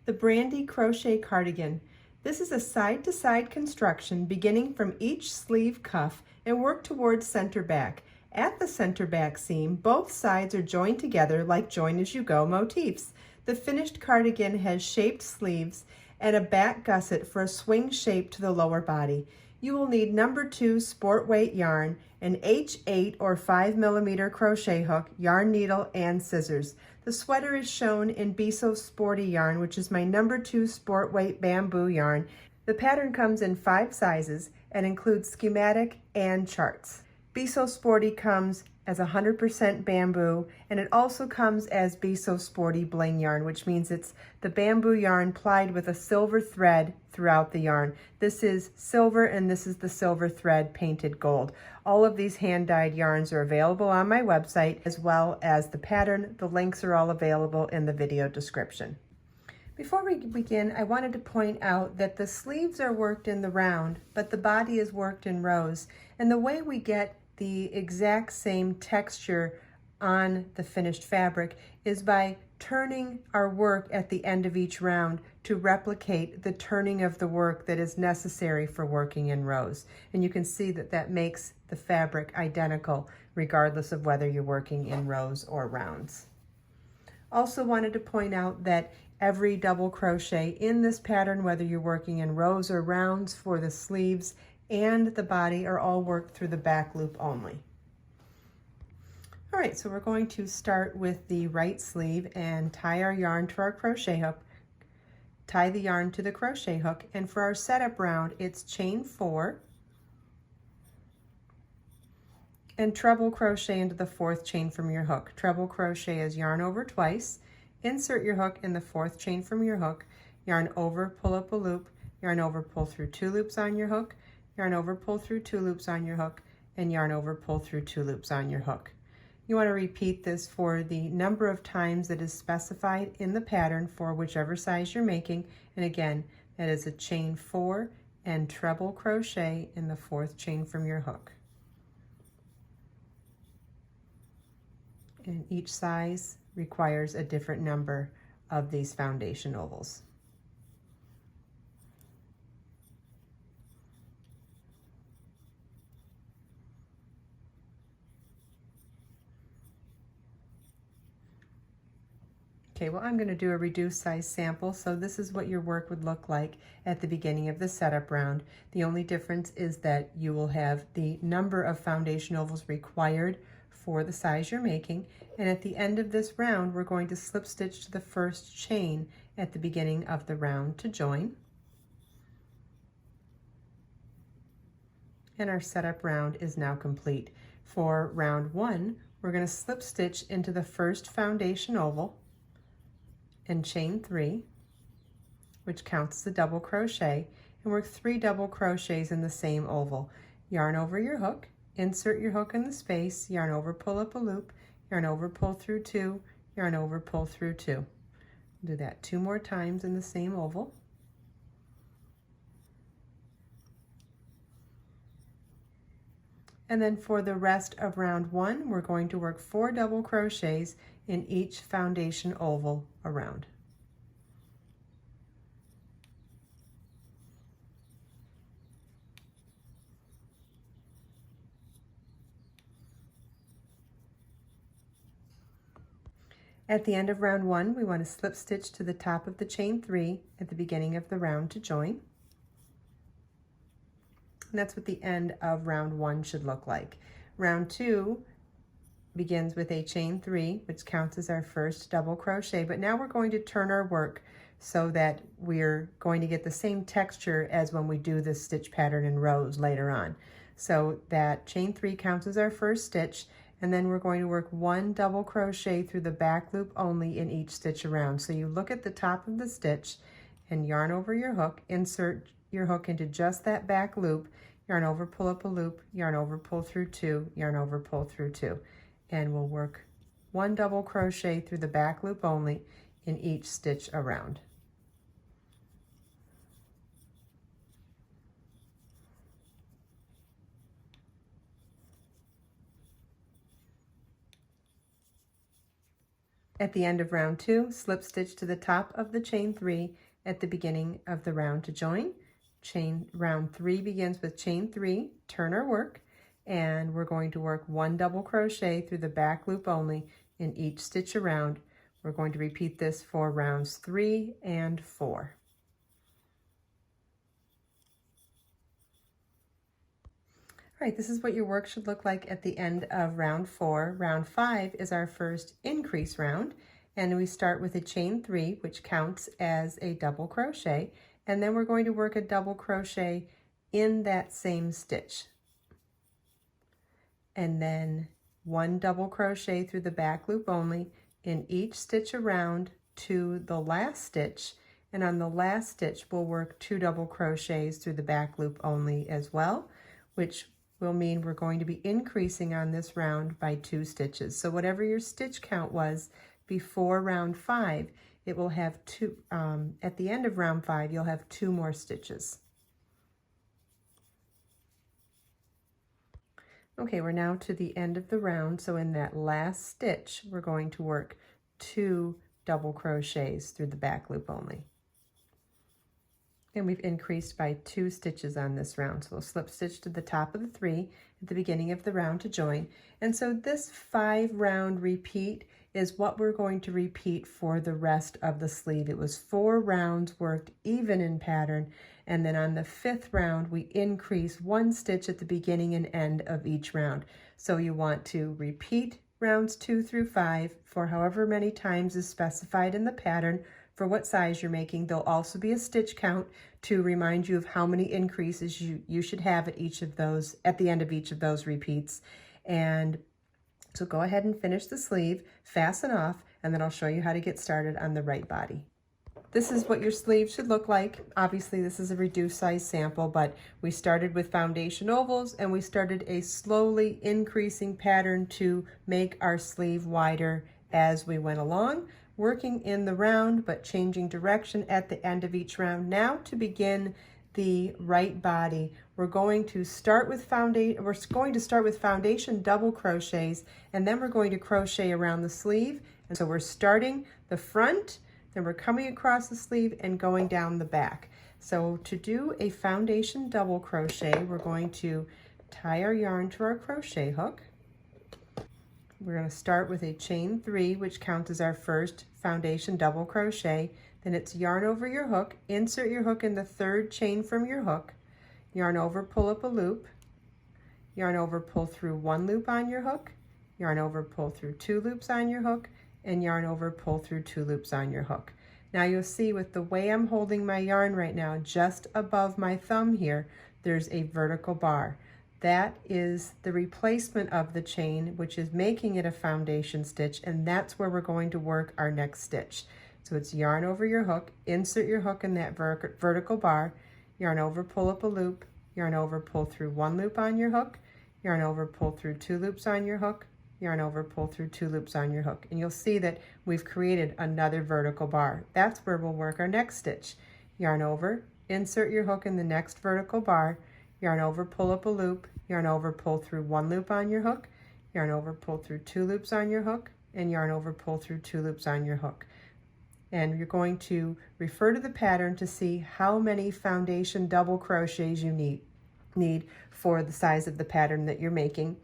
the Brandy Crochet Cardigan. This is a side-to-side construction beginning from each sleeve cuff and work towards center back. At the center back seam, both sides are joined together like join-as-you-go motifs. The finished cardigan has shaped sleeves and a back gusset for a swing shape to the lower body. You will need number 2 sport weight yarn, an H8 or 5mm crochet hook, yarn needle, and scissors. The sweater is shown in Be So Sporty yarn, which is my number 2 sport weight bamboo yarn. The pattern comes in 5 sizes and includes schematic and charts. Be So Sporty comes as 100% bamboo, and it also comes as Be So Sporty bling yarn, which means it's the bamboo yarn plied with a silver thread throughout the yarn. This is silver and this is the silver thread painted gold. All of these hand-dyed yarns are available on my website, as well as the pattern. The links are all available in the video description. Before we begin, I wanted to point out that the sleeves are worked in the round, but the body is worked in rows. And the way we get the exact same texture on the finished fabric is by turning our work at the end of each round to replicate the turning of the work that is necessary for working in rows. And you can see that that makes the fabric identical regardless of whether you're working in rows or rounds. Also wanted to point out that every double crochet in this pattern, whether you're working in rows or rounds for the sleeves and the body, are all worked through the back loop only. All right, so we're going to start with the right sleeve and tie our yarn to our crochet hook, tie the yarn to the crochet hook, and for our setup round, it's chain 4 and treble crochet into the 4th chain from your hook. Treble crochet is yarn over twice, insert your hook in the 4th chain from your hook, yarn over, pull up a loop, yarn over, pull through 2 loops on your hook, yarn over, pull through 2 loops on your hook, and yarn over, pull through 2 loops on your hook. You want to repeat this for the number of times that is specified in the pattern for whichever size you're making. And again, that is a chain 4 and treble crochet in the 4th chain from your hook. And each size requires a different number of these foundation ovals. Okay, well, I'm going to do a reduced size sample, so this is what your work would look like at the beginning of the setup round. The only difference is that you will have the number of foundation ovals required for the size you're making, and at the end of this round, we're going to slip stitch to the 1st chain at the beginning of the round to join. And our setup round is now complete. For round 1, we're going to slip stitch into the 1st foundation oval and chain 3, which counts as a double crochet, and work 3 double crochets in the same oval. Yarn over your hook, insert your hook in the space, yarn over, pull up a loop, yarn over, pull through 2, yarn over, pull through 2. Do that 2 more times in the same oval. And then for the rest of round 1, we're going to work 4 double crochets in each foundation oval around. At the end of round 1, we want to slip stitch to the top of the chain 3 at the beginning of the round to join. And that's what the end of round 1 should look like. Round 2 begins with a chain 3, which counts as our 1st double crochet, but now we're going to turn our work so that we're going to get the same texture as when we do this stitch pattern in rows later on. So that chain 3 counts as our 1st stitch, and then we're going to work 1 double crochet through the back loop only in each stitch around. So you look at the top of the stitch and yarn over your hook, insert your hook into just that back loop, yarn over, pull up a loop, yarn over, pull through 2, yarn over, pull through 2. And we'll work 1 double crochet through the back loop only in each stitch around. At the end of round 2, slip stitch to the top of the chain 3 at the beginning of the round to join. Round 3 begins with chain 3, turn our work, and we're going to work 1 double crochet through the back loop only in each stitch around. We're going to repeat this for rounds 3 and 4. All right, this is what your work should look like at the end of round 4. Round 5 is our first increase round, and we start with a chain 3, which counts as a double crochet, and then we're going to work a double crochet in that same stitch. And then 1 double crochet through the back loop only in each stitch around to the last stitch, and on the last stitch we'll work 2 double crochets through the back loop only as well, which will mean we're going to be increasing on this round by 2 stitches. So whatever your stitch count was before round 5, it will have 2, at the end of round 5, you'll have 2 more stitches. Okay, we're now to the end of the round, so in that last stitch, we're going to work 2 double crochets through the back loop only. And we've increased by 2 stitches on this round. So we'll slip stitch to the top of the 3 at the beginning of the round to join. And so this 5 round repeat is what we're going to repeat for the rest of the sleeve. It was 4 rounds worked even in pattern, and then on the 5th round we increase 1 stitch at the beginning and end of each round. So you want to repeat rounds 2 through 5 for however many times is specified in the pattern for what size you're making. There'll also be a stitch count to remind you of how many increases you should have at each of those, at the end of each of those repeats. And so go ahead and finish the sleeve, fasten off, and then I'll show you how to get started on the right body. This is what your sleeve should look like. Obviously this is a reduced size sample, but we started with foundation ovals and we started a slowly increasing pattern to make our sleeve wider as we went along, working in the round but changing direction at the end of each round. Now to begin the right body, we're going to start with foundation double crochets, and then we're going to crochet around the sleeve. And so we're starting the front, then we're coming across the sleeve and going down the back. So to do a foundation double crochet, we're going to tie our yarn to our crochet hook. We're going to start with a chain 3, which counts as our first foundation double crochet. Then it's yarn over your hook, insert your hook in the 3rd chain from your hook, yarn over, pull up a loop, yarn over, pull through 1 loop on your hook, yarn over, pull through 2 loops on your hook, and yarn over, pull through 2 loops on your hook. Now you'll see with the way I'm holding my yarn right now, just above my thumb here, there's a vertical bar. That is the replacement of the chain, which is making it a foundation stitch, and that's where we're going to work our next stitch. So it's yarn over your hook, insert your hook in that vertical bar, yarn over, pull up a loop, yarn over, pull through 1 loop on your hook, yarn over, pull through 2 loops on your hook, yarn over, pull through 2 loops on your hook. And you'll see that we've created another vertical bar. That's where we'll work our next stitch. Yarn over, insert your hook in the next vertical bar, yarn over, pull up a loop, yarn over, pull through 1 loop on your hook, yarn over, pull through 2 loops on your hook, and yarn over, pull through 2 loops on your hook. And you're going to refer to the pattern to see how many foundation double crochets you need for the size of the pattern that you're making.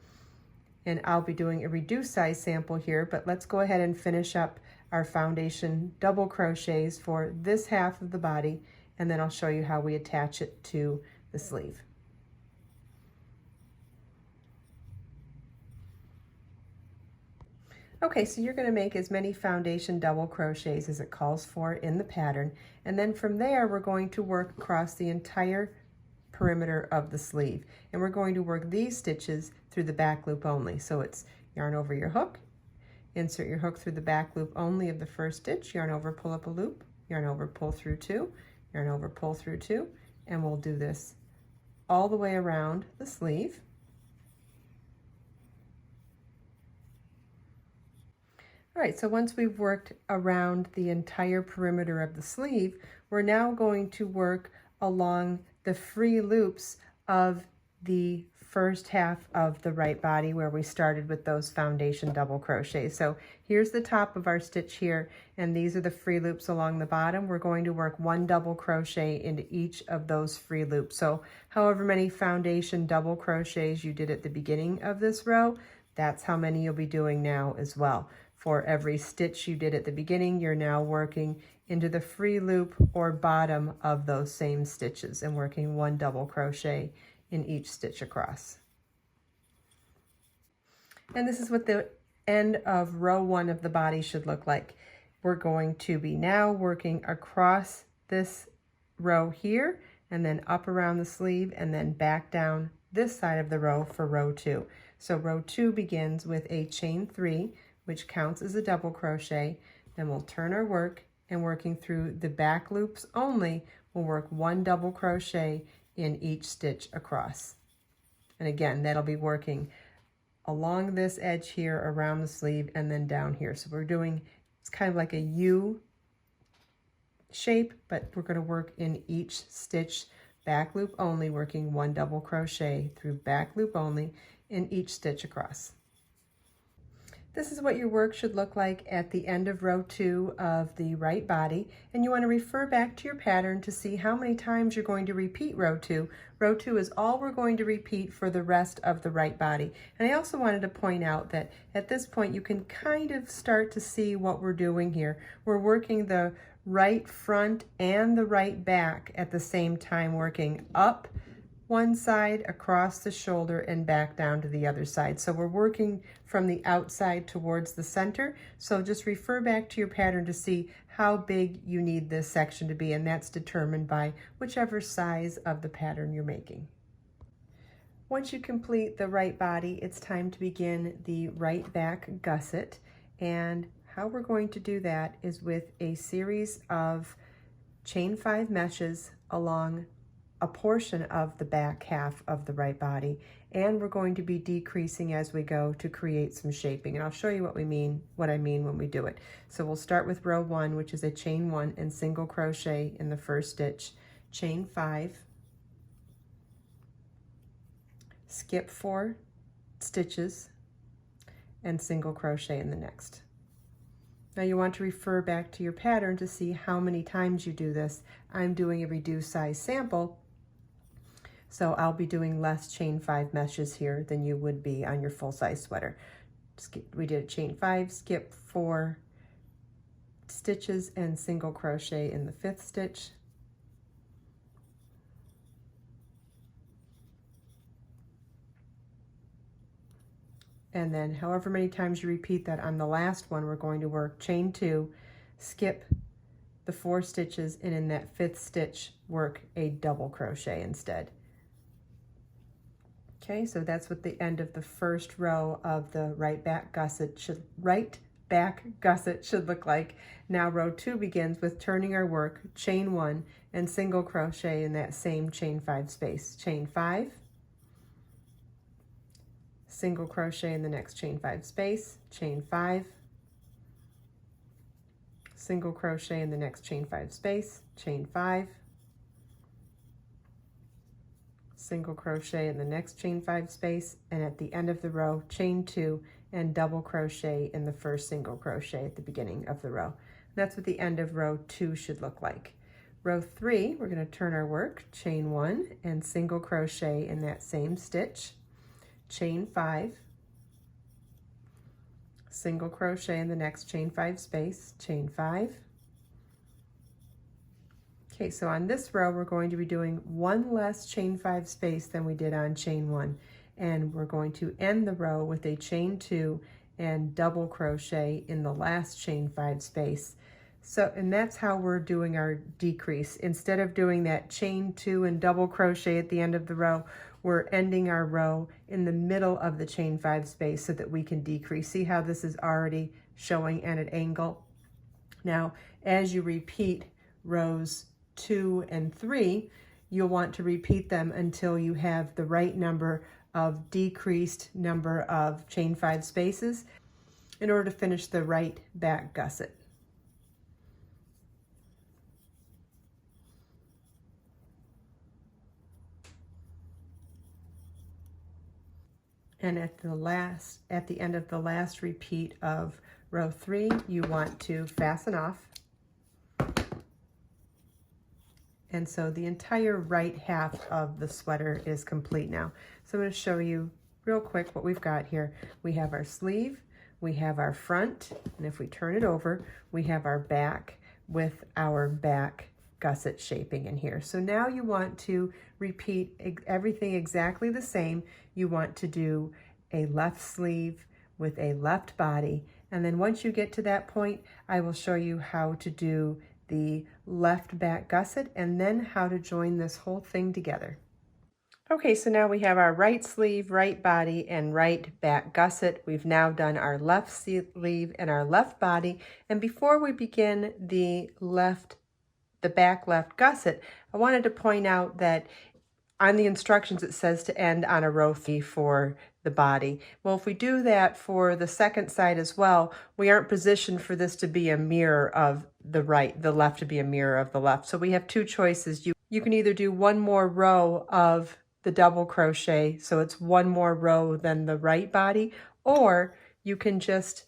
And I'll be doing a reduced size sample here, but let's go ahead and finish up our foundation double crochets for this half of the body, and then I'll show you how we attach it to the sleeve. Okay, so you're going to make as many foundation double crochets as it calls for in the pattern, and then from there we're going to work across the entire perimeter of the sleeve, and we're going to work these stitches through the back loop only. So it's yarn over your hook, insert your hook through the back loop only of the first stitch, yarn over, pull up a loop, yarn over, pull through 2, yarn over, pull through 2, and we'll do this all the way around the sleeve. All right, so once we've worked around the entire perimeter of the sleeve, we're now going to work along the free loops of the first half of the right body where we started with those foundation double crochets. So here's the top of our stitch here, and these are the free loops along the bottom. We're going to work 1 double crochet into each of those free loops. So however many foundation double crochets you did at the beginning of this row, that's how many you'll be doing now as well. For every stitch you did at the beginning, you're now working into the free loop or bottom of those same stitches and working 1 double crochet in each stitch across. And this is what the end of row 1 of the body should look like. We're going to be now working across this row here and then up around the sleeve and then back down this side of the row for row 2. So row 2 begins with a chain 3, which counts as a double crochet. Then we'll turn our work, and working through the back loops only, we'll work 1 double crochet in each stitch across. And again, that'll be working along this edge here, around the sleeve, and then down here. So we're doing, it's kind of like a U shape, but we're going to work in each stitch back loop only, working 1 double crochet through back loop only in each stitch across. This is what your work should look like at the end of row 2 of the right body, and you want to refer back to your pattern to see how many times you're going to repeat row 2. Row 2 is all we're going to repeat for the rest of the right body. And I also wanted to point out that at this point you can kind of start to see what we're doing here. We're working the right front and the right back at the same time, working up one side, across the shoulder, and back down to the other side. So we're working from the outside towards the center. So just refer back to your pattern to see how big you need this section to be, and that's determined by whichever size of the pattern you're making. Once you complete the right body, it's time to begin the right back gusset. And how we're going to do that is with a series of chain 5 meshes along a portion of the back half of the right body, and we're going to be decreasing as we go to create some shaping, and I'll show you what I mean when we do it. So we'll start with row 1, which is a chain 1 and single crochet in the first stitch, chain 5, skip 4 stitches, and single crochet in the next. Now you want to refer back to your pattern to see how many times you do this. I'm doing a reduced size sample, so I'll be doing less chain 5 meshes here than you would be on your full-size sweater. We did chain 5, skip 4 stitches, and single crochet in the 5th stitch. And then however many times you repeat that on the last one, we're going to work chain 2, skip the 4 stitches, and in that 5th stitch, work a double crochet instead. Okay, so that's what the end of the first row of the right back gusset should look like. Now row 2 begins with turning our work, chain 1, and single crochet in that same chain 5 space. Chain 5, single crochet in the next chain 5 space, chain 5, single crochet in the next chain 5 space, chain 5, single crochet in the next chain 5 space, and at the end of the row, chain 2 and double crochet in the first single crochet at the beginning of the row. That's what the end of row 2 should look like. Row 3, we're going to turn our work, chain 1 and single crochet in that same stitch, chain 5, single crochet in the next chain 5 space, chain 5. Okay, so on this row, we're going to be doing 1 less chain 5 space than we did on chain 1. And we're going to end the row with a chain 2 and double crochet in the last chain 5 space. So, and that's how we're doing our decrease. Instead of doing that chain 2 and double crochet at the end of the row, we're ending our row in the middle of the chain 5 space so that we can decrease. See how this is already showing at an angle? Now, as you repeat rows 2 and 3, you'll want to repeat them until you have the right number of decreased number of chain 5 spaces in order to finish the right back gusset. And at the end of the last repeat of row 3, you want to fasten off. And so the entire right half of the sweater is complete now. So I'm going to show you real quick what we've got here. We have our sleeve, we have our front, and if we turn it over, we have our back with our back gusset shaping in here. So now you want to repeat everything exactly the same. You want to do a left sleeve with a left body, and then once you get to that point, I will show you how to do the left back gusset and then how to join this whole thing together. Okay, so now we have our right sleeve, right body, and right back gusset. We've now done our left sleeve and our left body, and before we begin the back left gusset, I wanted to point out that on the instructions it says to end on a row 3 for the body. Well, if we do that for the second side as well, we aren't positioned for this to be a mirror of the left to be a mirror of the left. So we have two choices. You can either do one more row of the double crochet, so it's one more row than the right body, or you can just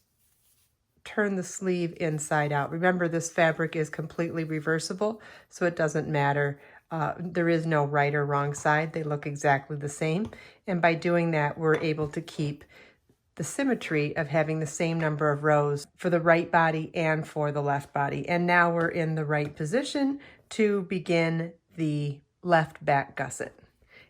turn the sleeve inside out. Remember, this fabric is completely reversible, so it doesn't matter. There is no right or wrong side. They look exactly the same. And by doing that, we're able to keep the symmetry of having the same number of rows for the right body and for the left body. And now we're in the right position to begin the left back gusset.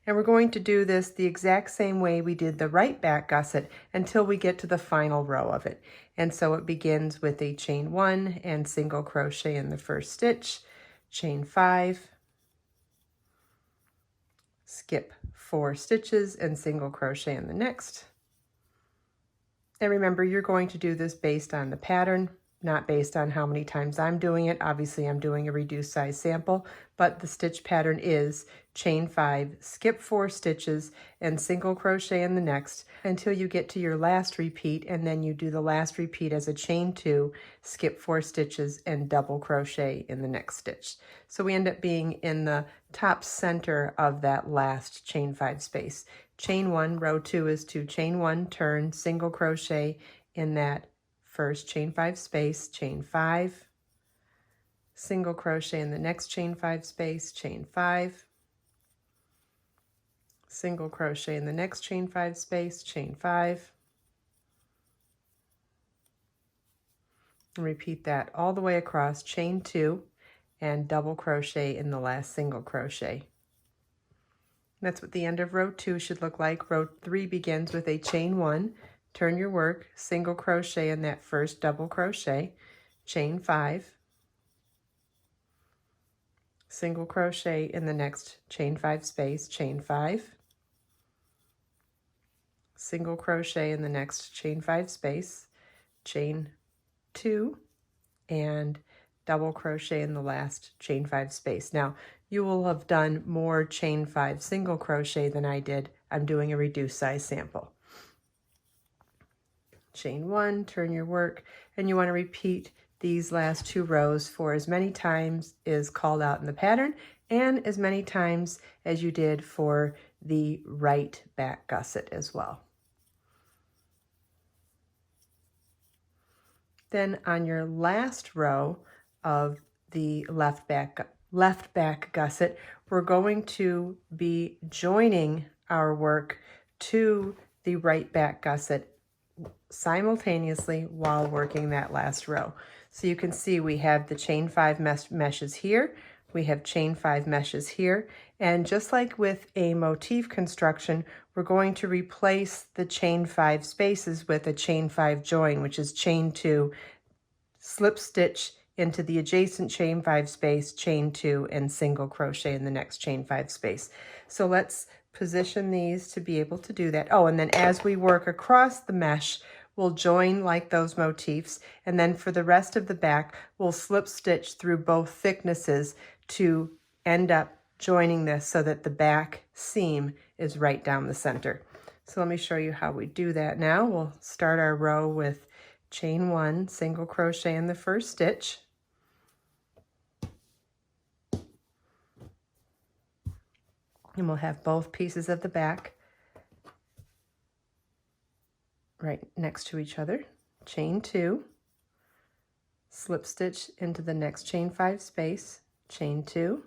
And we're going to do this the exact same way we did the right back gusset until we get to the final row of it. And so it begins with a chain 1 and single crochet in the first stitch, chain 5, skip 4 stitches and single crochet in the next. And remember, you're going to do this based on the pattern, not based on how many times I'm doing it. Obviously, I'm doing a reduced size sample, but the stitch pattern is chain 5, skip 4 stitches, and single crochet in the next until you get to your last repeat, and then you do the last repeat as a chain 2, skip 4 stitches, and double crochet in the next stitch. So we end up being in the top center of that last chain 5 space. Chain 1, row 2 is to chain 1, turn, single crochet in that first chain 5 space, chain 5, single crochet in the next chain 5 space, chain 5, single crochet in the next chain 5 space, chain 5, and repeat that all the way across, chain 2, and double crochet in the last single crochet. That's what the end of row 2 should look like. Row 3 begins with a chain 1, turn your work, single crochet in that first double crochet, chain 5, single crochet in the next chain 5 space, chain 5, single crochet in the next chain 5 space, chain 2, and double crochet in the last chain 5 space. Now, you will have done more chain 5 single crochet than I did. I'm doing a reduced size sample. Chain 1, turn your work, and you want to repeat these last 2 rows for as many times as called out in the pattern and as many times as you did for the right back gusset as well. Then on your last row of the left back gusset, we're going to be joining our work to the right back gusset simultaneously while working that last row. So you can see we have the chain 5 meshes here, we have chain 5 meshes here, and just like with a motif construction, we're going to replace the chain 5 spaces with a chain 5 join, which is chain 2, slip stitch into the adjacent chain 5 space, chain 2, and single crochet in the next chain 5 space. So let's position these to be able to do that. Oh, and then as we work across the mesh, we'll join like those motifs, and then for the rest of the back, we'll slip stitch through both thicknesses to end up joining this so that the back seam is right down the center. So let me show you how we do that now. We'll start our row with chain 1, single crochet in the first stitch, and we'll have both pieces of the back right next to each other, chain 2, slip stitch into the next chain 5 space, chain 2,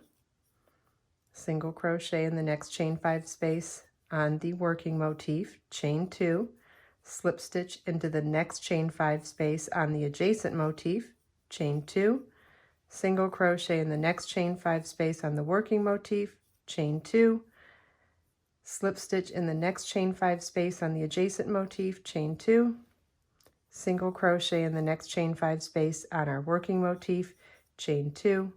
single crochet in the next chain 5 space on the working motif, chain 2, slip stitch into the next chain 5 space on the adjacent motif, chain 2, single crochet in the next chain 5 space on the working motif, chain 2, slip stitch in the next chain 5 space on the adjacent motif, chain 2, single crochet in the next chain 5 space on our working motif, chain 2,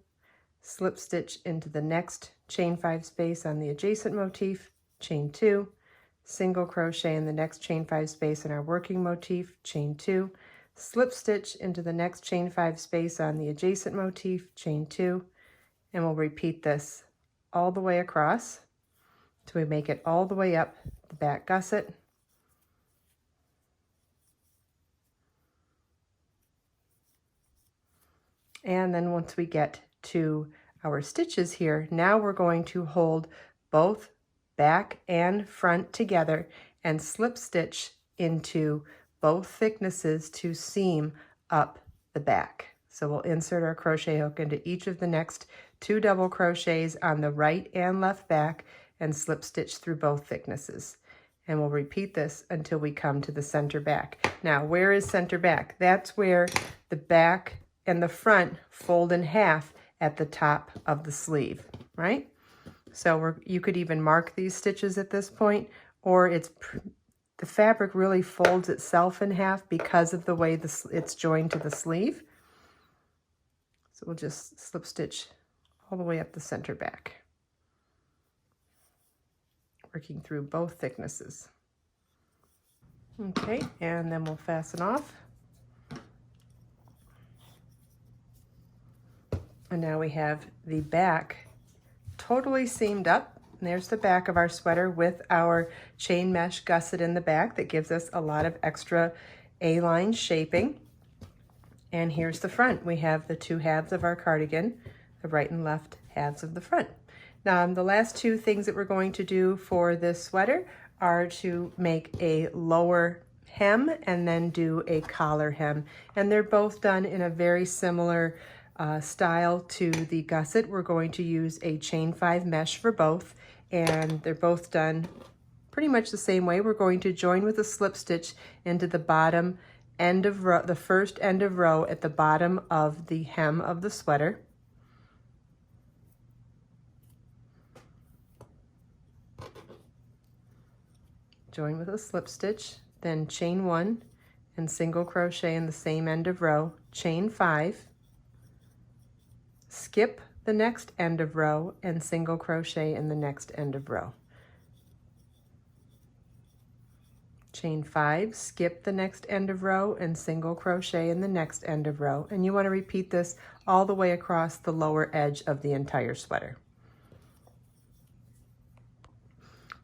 slip stitch into the next chain 5 space on the adjacent motif, chain 2, single crochet in the next chain 5 space in our working motif, chain 2, slip stitch into the next chain 5 space on the adjacent motif, chain 2, and we'll repeat this all the way across till we make it all the way up the back gusset. And then once we get to our stitches here, now we're going to hold both back and front together and slip stitch into both thicknesses to seam up the back. So we'll insert our crochet hook into each of the next 2 double crochets on the right and left back and slip stitch through both thicknesses. And we'll repeat this until we come to the center back. Now, where is center back? That's where the back and the front fold in half at the top of the sleeve, right? So you could even mark these stitches at this point, or the fabric really folds itself in half because of the way it's joined to the sleeve. So we'll just slip stitch all the way up the center back, working through both thicknesses. Okay, and then we'll fasten off. And now we have the back totally seamed up. And there's the back of our sweater with our chain mesh gusset in the back that gives us a lot of extra A-line shaping. And here's the front. We have the 2 halves of our cardigan, the right and left halves of the front. Now, the last 2 things that we're going to do for this sweater are to make a lower hem and then do a collar hem. And they're both done in a very similar style to the gusset. We're going to use a chain 5 mesh for both, and they're both done pretty much the same way. We're going to join with a slip stitch into the bottom end of row, the first end of row at the bottom of the hem of the sweater. Join with a slip stitch, then chain 1 and single crochet in the same end of row, chain 5, skip the next end of row and single crochet in the next end of row. Chain 5, skip the next end of row and single crochet in the next end of row. And you want to repeat this all the way across the lower edge of the entire sweater.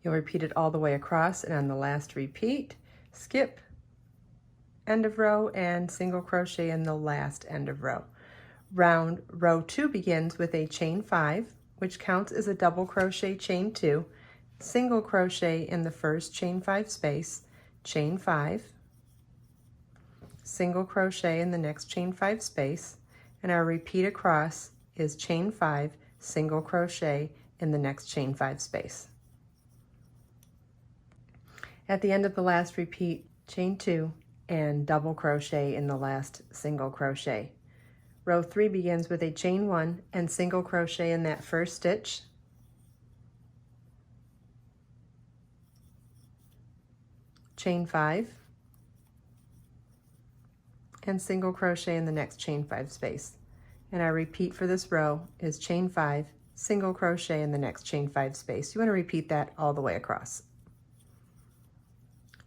You'll repeat it all the way across, and on the last repeat, skip end of row and single crochet in the last end of row. Row 2 begins with a chain 5, which counts as a double crochet chain 2, single crochet in the first chain 5 space, chain 5, single crochet in the next chain 5 space, and our repeat across is chain 5, single crochet in the next chain 5 space. At the end of the last repeat, chain 2 and double crochet in the last single crochet. Row 3 begins with a chain 1 and single crochet in that first stitch. Chain 5 and single crochet in the next chain 5 space. And our repeat for this row is chain 5, single crochet in the next chain 5 space. You want to repeat that all the way across.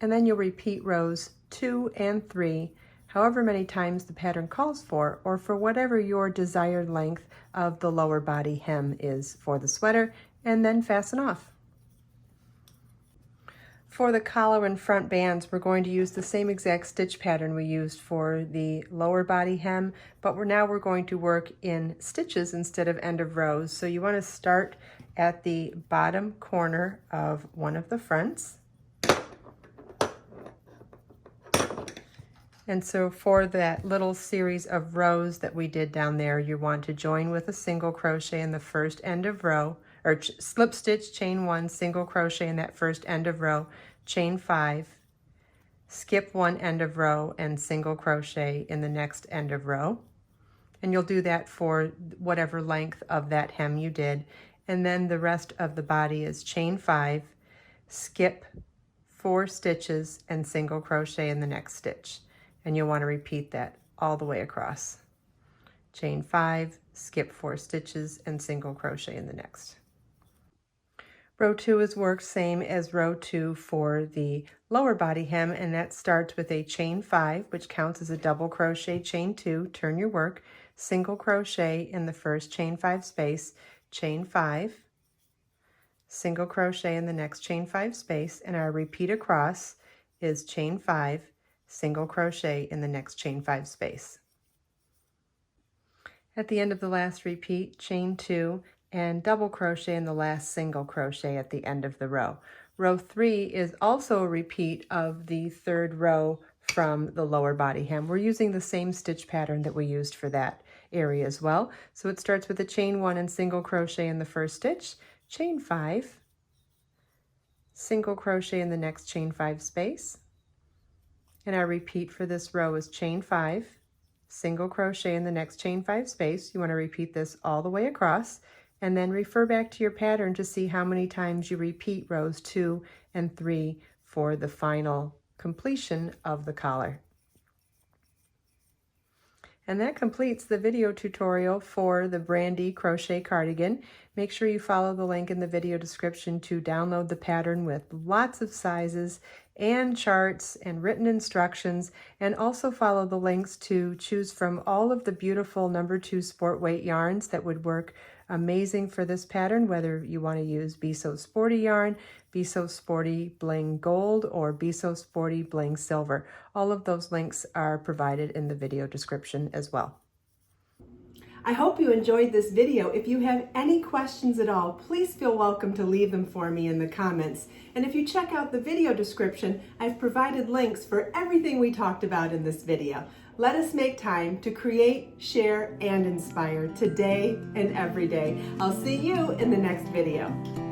And then you'll repeat rows 2 and 3 however many times the pattern calls for, or for whatever your desired length of the lower body hem is for the sweater, and then fasten off. For the collar and front bands, we're going to use the same exact stitch pattern we used for the lower body hem, but we're going to work in stitches instead of end of rows. So you want to start at the bottom corner of one of the fronts. And so for that little series of rows that we did down there, you want to join with a single crochet in the first end of row, or slip stitch, chain 1, single crochet in that first end of row, chain 5, skip 1 end of row and single crochet in the next end of row. And you'll do that for whatever length of that hem you did. And then the rest of the body is chain 5, skip 4 stitches and single crochet in the next stitch. And you'll want to repeat that all the way across. Chain 5, skip 4 stitches and single crochet in the next. Row 2 is worked same as row 2 for the lower body hem, and that starts with a chain 5, which counts as a double crochet, chain 2, turn your work, single crochet in the first chain 5 space, chain 5, single crochet in the next chain 5 space, and our repeat across is chain 5, single crochet in the next chain 5 space. At the end of the last repeat, chain 2 and double crochet in the last single crochet at the end of the row. Row 3 is also a repeat of the third row from the lower body hem. We're using the same stitch pattern that we used for that area as well. So it starts with a chain 1 and single crochet in the first stitch, chain 5, single crochet in the next chain 5 space, and our repeat for this row is chain 5, single crochet in the next chain 5 space. You want to repeat this all the way across, and then refer back to your pattern to see how many times you repeat rows 2 and 3 for the final completion of the collar. And that completes the video tutorial for the Brandy Crochet Cardigan. Make sure you follow the link in the video description to download the pattern with lots of sizes and charts and written instructions, and also follow the links to choose from all of the beautiful number 2 sport weight yarns that would work amazing for this pattern, whether you want to use Be So Sporty yarn, Be So Sporty Bling Gold, or Be So Sporty Bling Silver. All of those links are provided in the video description as well. I hope you enjoyed this video. If you have any questions at all, please feel welcome to leave them for me in the comments. And if you check out the video description, I've provided links for everything we talked about in this video. Let us make time to create, share, and inspire today and every day. I'll see you in the next video.